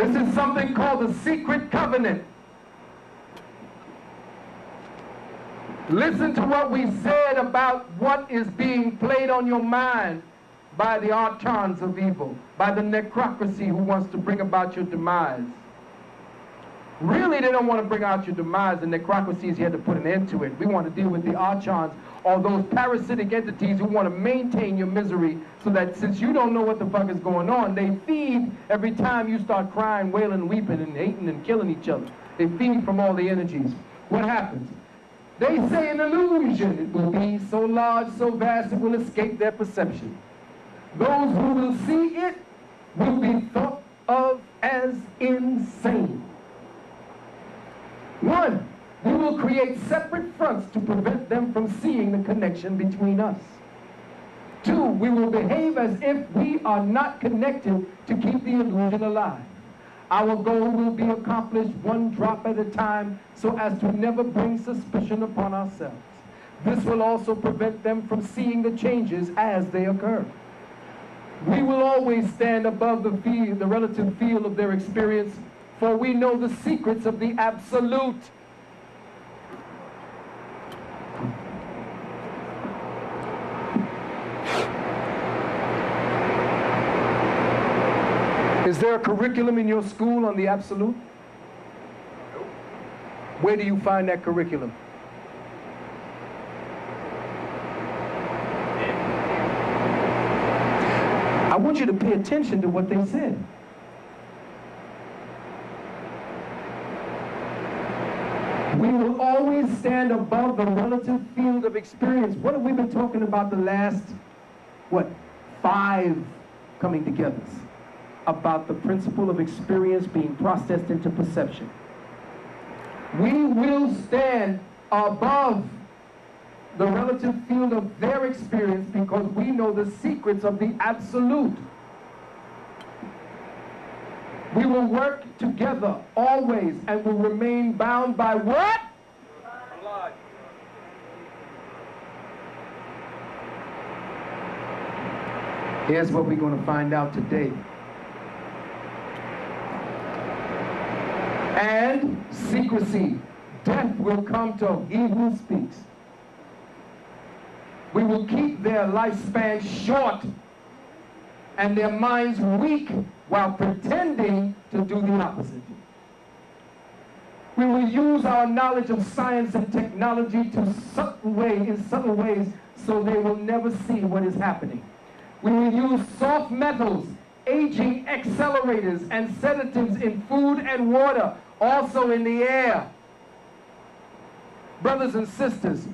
This is something called the secret covenant. Listen to what we said about what is being played on your mind by the archons of evil, by the necrocracy who wants to bring about your demise. Really, they don't want to bring out your demise. The necrocracy is here to put an end to it. We want to deal with the archons, or those parasitic entities who want to maintain your misery so that since you don't know what the fuck is going on, they feed every time you start crying, wailing, weeping, and hating and killing each other. They feed from all the energies. What happens? They say an illusion. It will be so large, so vast, it will escape their perception. Those who will see it will be thought of as insane. 1, we will create separate fronts to prevent them from seeing the connection between us. 2, we will behave as if we are not connected to keep the illusion alive. Our goal will be accomplished one drop at a time so as to never bring suspicion upon ourselves. This will also prevent them from seeing the changes as they occur. We will always stand above the relative field of their experience, for we know the secrets of the absolute. Is there a curriculum in your school on the absolute? Where do you find that curriculum? I want you to pay attention to what they said. We will always stand above the relative field of experience. What have we been talking about the last, 5 coming togethers? About the principle of experience being processed into perception. We will stand above the relative field of their experience because we know the secrets of the absolute. We will work together always and will remain bound by what? Blood. Here's what we're going to find out today. And secrecy. Death will come to he who speaks. We will keep their lifespan short and their minds weak while pretending to do the opposite. We will use our knowledge of science and technology in subtle ways so they will never see what is happening. We will use soft metals, aging accelerators, and sedatives in food and water, also in the air. Brothers and sisters,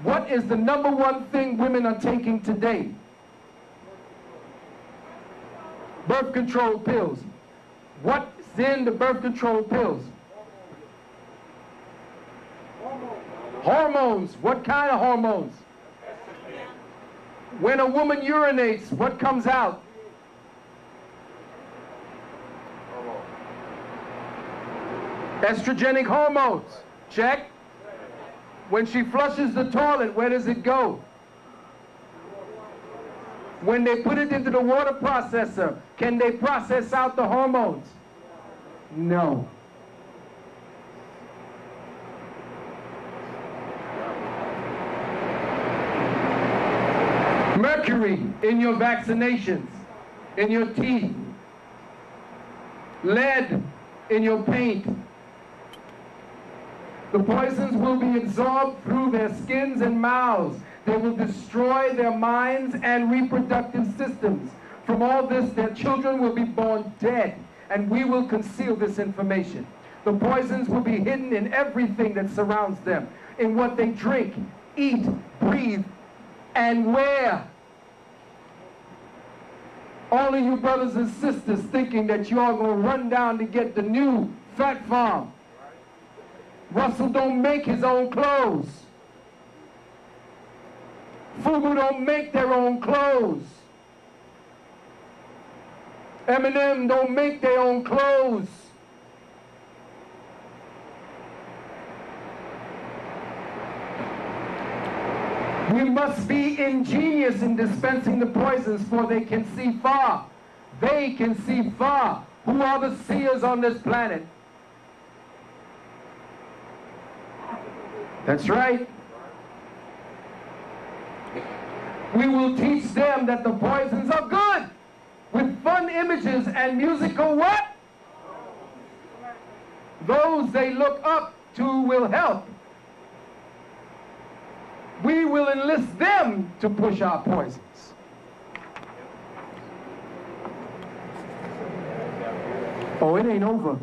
what is the #1 thing women are taking today? Birth control pills. What's in the birth control pills? Hormones. What kind of hormones? When a woman urinates, what comes out? Estrogenic hormones. Check. When she flushes the toilet, where does it go? When they put it into the water processor, can they process out the hormones? No. Mercury in your vaccinations, in your teeth. Lead in your paint. The poisons will be absorbed through their skins and mouths. They will destroy their minds and reproductive systems. From all this, their children will be born dead, and we will conceal this information. The poisons will be hidden in everything that surrounds them, in what they drink, eat, breathe, and wear. All of you brothers and sisters thinking that you are going to run down to get the new Fat Farm. Russell don't make his own clothes. Fubu don't make their own clothes. Eminem don't make their own clothes. We must be ingenious in dispensing the poisons, for they can see far. They can see far. who are the seers on this planet. That's right. We will teach them that the poisons are good, with fun images and musical what? Those they look up to will help. We will enlist them to push our poisons. Oh, it ain't over.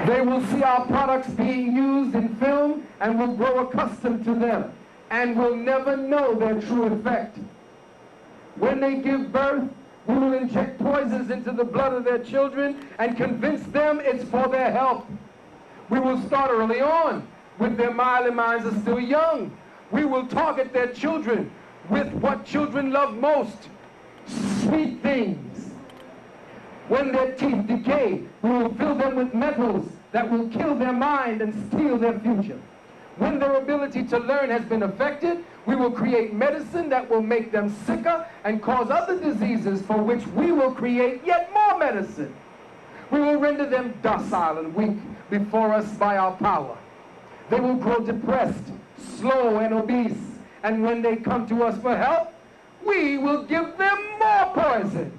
They will see our products being used in film and will grow accustomed to them and will never know their true effect. When they give birth, we will inject poisons into the blood of their children and convince them it's for their health. We will start early on, when their minds are still young. We will target their children with what children love most, sweet things. When their teeth decay, we will fill them with metals that will kill their mind and steal their future. When their ability to learn has been affected, we will create medicine that will make them sicker and cause other diseases for which we will create yet more medicine. We will render them docile and weak before us by our power. They will grow depressed, slow, and obese. And when they come to us for help, we will give them more poison.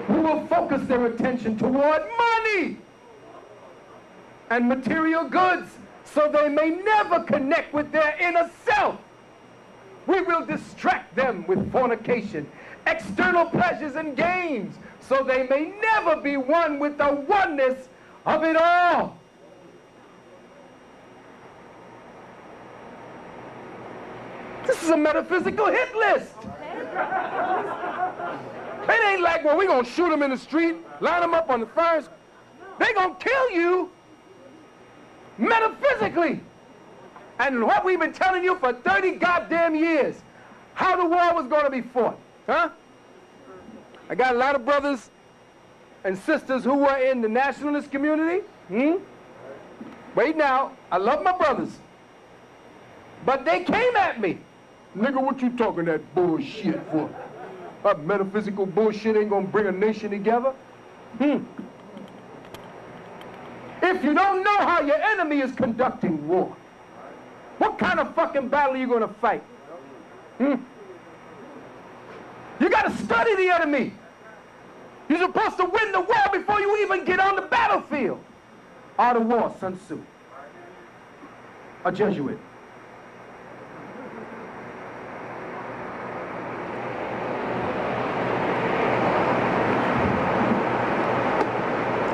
We will focus their attention toward money and material goods so they may never connect with their inner self. We will distract them with fornication, external pleasures and games so they may never be one with the oneness of it all. This is a metaphysical hit list. It ain't like, well, we're going to shoot them in the street, line them up on the fires. They're going to kill you metaphysically. And what we've been telling you for 30 goddamn years, how the war was going to be fought. Huh? I got a lot of brothers and sisters who were in the nationalist community. Wait now, I love my brothers. But they came at me. Nigga, what you talking that bullshit for? That metaphysical bullshit ain't gonna bring a nation together. If you don't know how your enemy is conducting war, what kind of fucking battle are you gonna fight? You gotta study the enemy. You're supposed to win the war before you even get on the battlefield. Art of War, Sun Tzu, a Jesuit.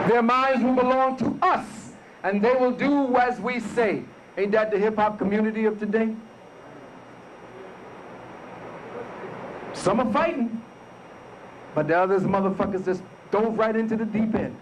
Their minds will belong to us, and they will do as we say. Ain't that the hip-hop community of today? Some are fighting, but the others motherfuckers just dove right into the deep end.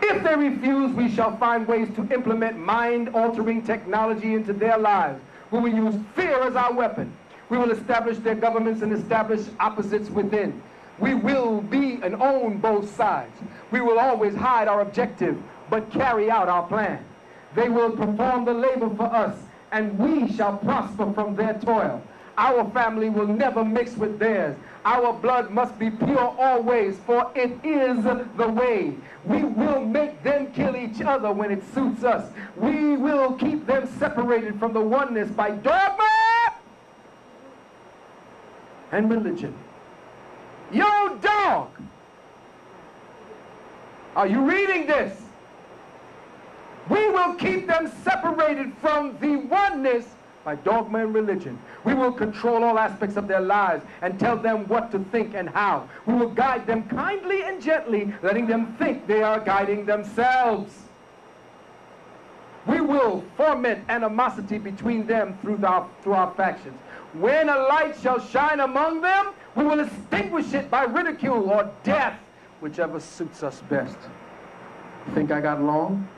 If they refuse, we shall find ways to implement mind-altering technology into their lives. We will use fear as our weapon. We will establish their governments and establish opposites within. We will be and own both sides. We will always hide our objective, but carry out our plan. They will perform the labor for us, and we shall prosper from their toil. Our family will never mix with theirs. Our blood must be pure always, for it is the way. We will make them kill each other when it suits us. We will keep them separated from the oneness by dogma and religion. Yo, dog! Are you reading this? We will keep them separated from the oneness by dogma and religion. We will control all aspects of their lives and tell them what to think and how. We will guide them kindly and gently, letting them think they are guiding themselves. We will foment animosity between them through our factions. When a light shall shine among them, we will extinguish it by ridicule or death, whichever suits us best. Think I got long?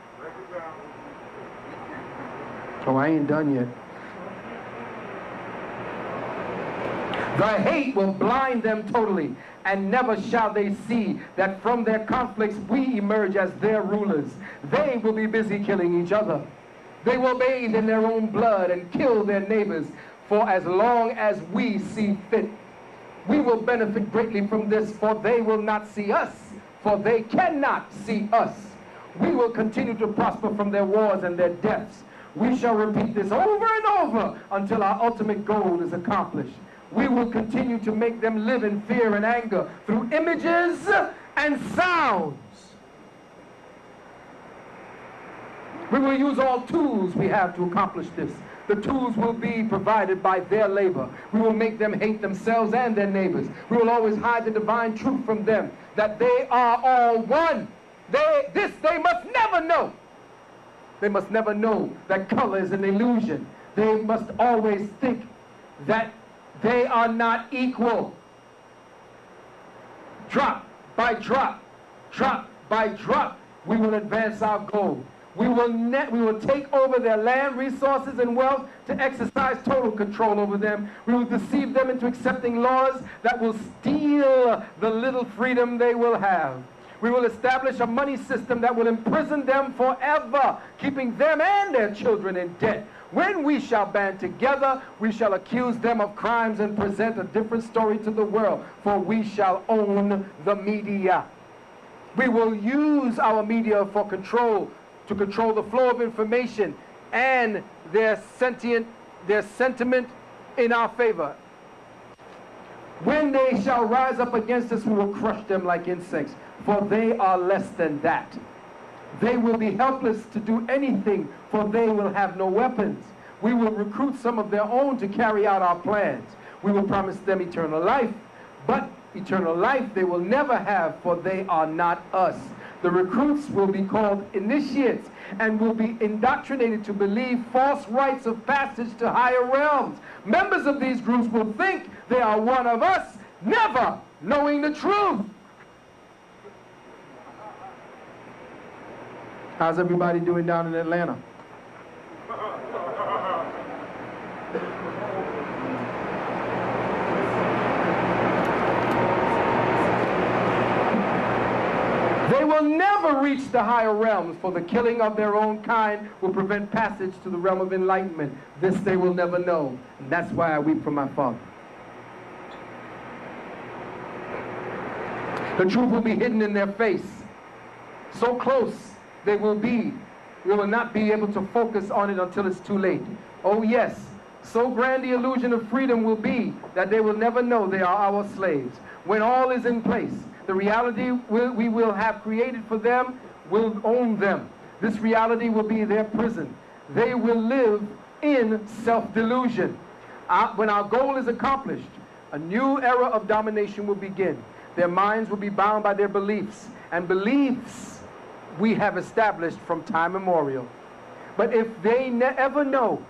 Oh, I ain't done yet. The hate will blind them totally, and never shall they see that from their conflicts we emerge as their rulers. They will be busy killing each other. They will bathe in their own blood and kill their neighbors for as long as we see fit. We will benefit greatly from this, for they will not see us, for they cannot see us. We will continue to prosper from their wars and their deaths. We shall repeat this over and over until our ultimate goal is accomplished. We will continue to make them live in fear and anger through images and sounds. We will use all tools we have to accomplish this. The tools will be provided by their labor. We will make them hate themselves and their neighbors. We will always hide the divine truth from them, that they are all one. This they must never know. They must never know that color is an illusion. They must always think that they are not equal. Drop by drop, drop by drop, we will advance our goal. We will take over their land, resources, and wealth to exercise total control over them. We will deceive them into accepting laws that will steal the little freedom they will have. We will establish a money system that will imprison them forever, keeping them and their children in debt. When we shall band together, we shall accuse them of crimes and present a different story to the world, for we shall own the media. We will use our media for control, to control the flow of information and their sentiment in our favor. When they shall rise up against us, we will crush them like insects, for they are less than that. They will be helpless to do anything, for they will have no weapons. We will recruit some of their own to carry out our plans. We will promise them eternal life, but eternal life they will never have, for they are not us. The recruits will be called initiates and will be indoctrinated to believe false rites of passage to higher realms. Members of these groups will think they are one of us, never knowing the truth. How's everybody doing down in Atlanta? They will never reach the higher realms, for the killing of their own kind will prevent passage to the realm of enlightenment. This they will never know. And that's why I weep for my father. The truth will be hidden in their face. So close they will be. We will not be able to focus on it until it's too late. Oh yes, so grand the illusion of freedom will be that they will never know they are our slaves. When all is in place, the reality we will have created for them will own them. This reality will be their prison. They will live in self-delusion. When our goal is accomplished, a new era of domination will begin. Their minds will be bound by their beliefs, and beliefs we have established from time immemorial. But if they ever know,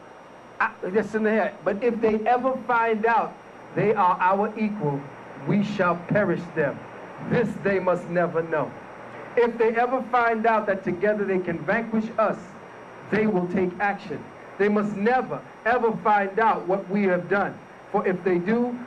listen here, but if they ever find out they are our equal, we shall perish them. This they must never know. If they ever find out that together they can vanquish us, they will take action. They must never, ever find out what we have done. For if they do,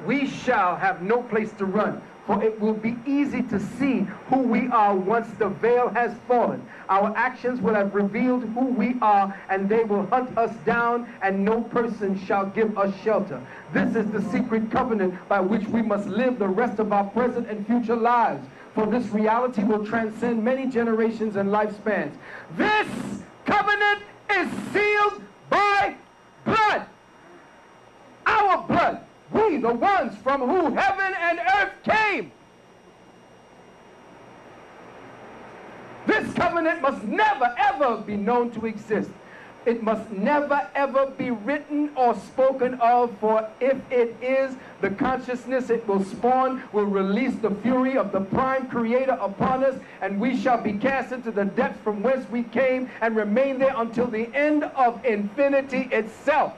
we shall have no place to run. For it will be easy to see who we are once the veil has fallen. Our actions will have revealed who we are, and they will hunt us down, and no person shall give us shelter. This is the secret covenant by which we must live the rest of our present and future lives. For this reality will transcend many generations and lifespans. This covenant is sealed by blood. Our blood. We, the ones from whom heaven and earth came. This covenant must never, ever be known to exist. It must never, ever be written or spoken of, for if it is, the consciousness it will spawn will release the fury of the prime creator upon us, and we shall be cast into the depths from whence we came and remain there until the end of infinity itself.